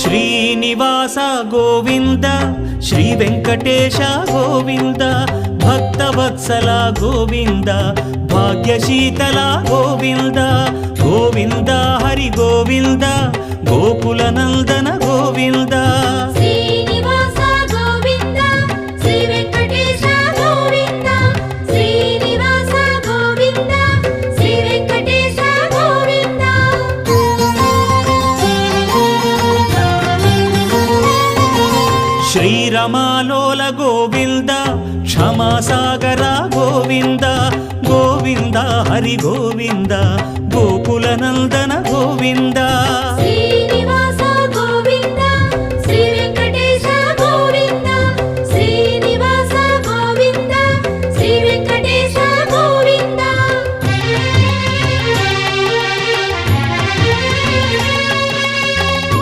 Srinivasa Govinda Shri Venkatesha Govinda Bhaktavatsala Govinda భాగ్యశీతల Govinda Govinda Hari Govinda Gokula Nandana Govinda Srinivasa Govinda Shri Venkatesha Govinda Srinivasa Govinda Shri Venkatesha Govinda శ్రీరమాలోల Govinda క్షమాసాగర Govinda Govinda Hari Govinda Gokula Nandana Govinda Shri